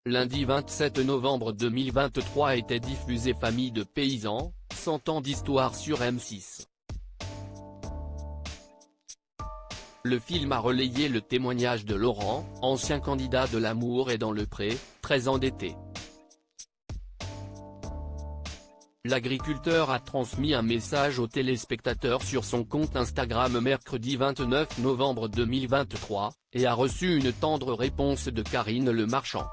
Lundi 27 novembre 2023 était diffusé Famille de paysans, 100 ans d'histoire sur M6. Le film a relayé le témoignage de Laurent, ancien candidat de l'Amour et dans le Pré, très endetté. L'agriculteur a transmis un message aux téléspectateurs sur son compte Instagram mercredi 29 novembre 2023, et a reçu une tendre réponse de Karine Le Marchand.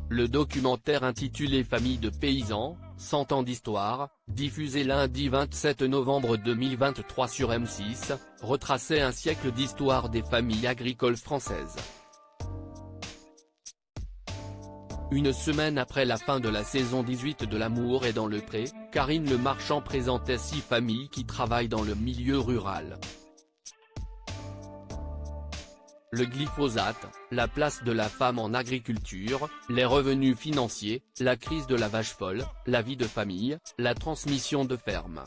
Le documentaire intitulé Famille de paysans, 100 ans d'histoire, diffusé lundi 27 novembre 2023 sur M6, retraçait un siècle d'histoire des familles agricoles françaises. Une semaine après la fin de la saison 18 de l'Amour et dans le Pré, Karine Le Marchand présentait 6 familles qui travaillent dans le milieu rural. Le glyphosate, la place de la femme en agriculture, les revenus financiers, la crise de la vache folle, la vie de famille, la transmission de ferme.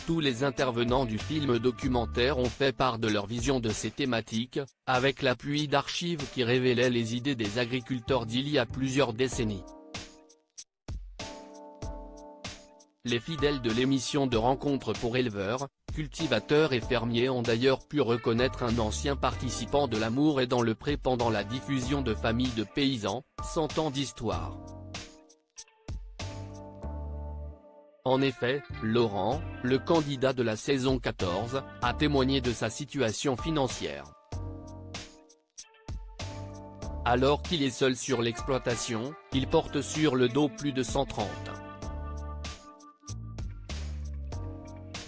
Tous les intervenants du film documentaire ont fait part de leur vision de ces thématiques, avec l'appui d'archives qui révélaient les idées des agriculteurs d'il y a plusieurs décennies. Les fidèles de l'émission de rencontres pour éleveurs, cultivateurs et fermiers ont d'ailleurs pu reconnaître un ancien participant de l'Amour et dans le Pré pendant la diffusion de Famille de paysans, 100 ans d'histoire. En effet, Laurent, le candidat de la saison 14, a témoigné de sa situation financière. Alors qu'il est seul sur l'exploitation, il porte sur le dos plus de 130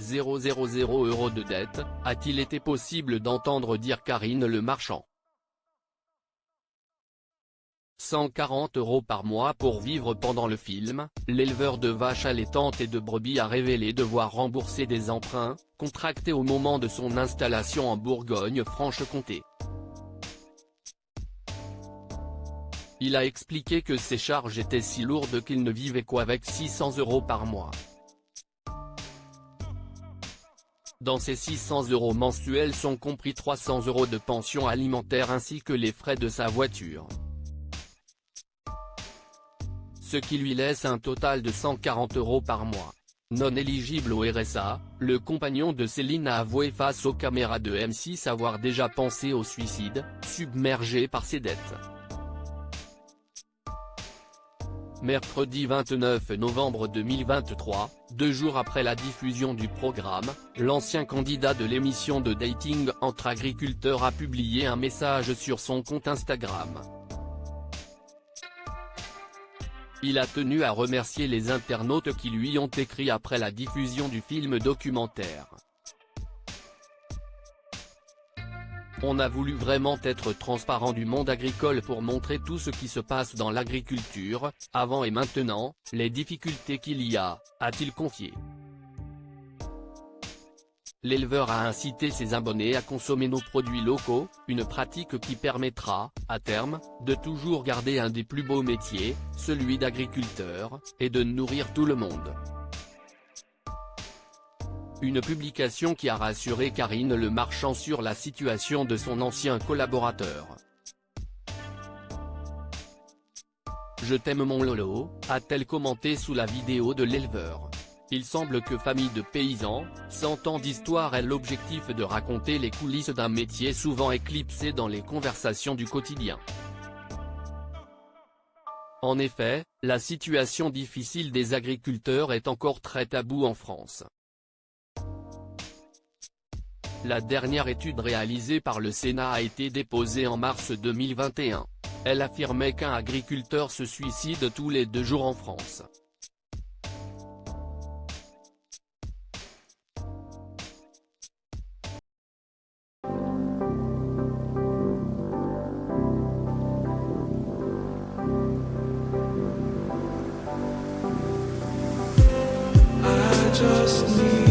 000 € de dette, a-t-il été possible d'entendre dire Karine Le Marchand. 140 € par mois pour vivre pendant le film, l'éleveur de vaches allaitantes et de brebis a révélé devoir rembourser des emprunts, contractés au moment de son installation en Bourgogne-Franche-Comté. Il a expliqué que ses charges étaient si lourdes qu'il ne vivait qu'avec 600 € par mois. Dans ces 600 € mensuels sont compris 300 € de pension alimentaire ainsi que les frais de sa voiture. Ce qui lui laisse un total de 140 € par mois. Non éligible au RSA, le compagnon de Céline a avoué face aux caméras de M6 avoir déjà pensé au suicide, submergé par ses dettes. Mercredi 29 novembre 2023, 2 jours après la diffusion du programme, l'ancien candidat de l'émission de dating entre agriculteurs a publié un message sur son compte Instagram. Il a tenu à remercier les internautes qui lui ont écrit après la diffusion du film documentaire. On a voulu vraiment être transparent du monde agricole pour montrer tout ce qui se passe dans l'agriculture, avant et maintenant, les difficultés qu'il y a, a-t-il confié. L'éleveur a incité ses abonnés à consommer nos produits locaux, une pratique qui permettra, à terme, de toujours garder un des plus beaux métiers, celui d'agriculteur, et de nourrir tout le monde. Une publication qui a rassuré Karine Le Marchand sur la situation de son ancien collaborateur. « Je t'aime mon Lolo », a-t-elle commenté sous la vidéo de l'éleveur. Il semble que Famille de paysans, 100 ans d'histoire ait l'objectif de raconter les coulisses d'un métier souvent éclipsé dans les conversations du quotidien. En effet, la situation difficile des agriculteurs est encore très taboue en France. La dernière étude réalisée par le Sénat a été déposée en mars 2021. Elle affirmait qu'un agriculteur se suicide tous les 2 jours en France. I just need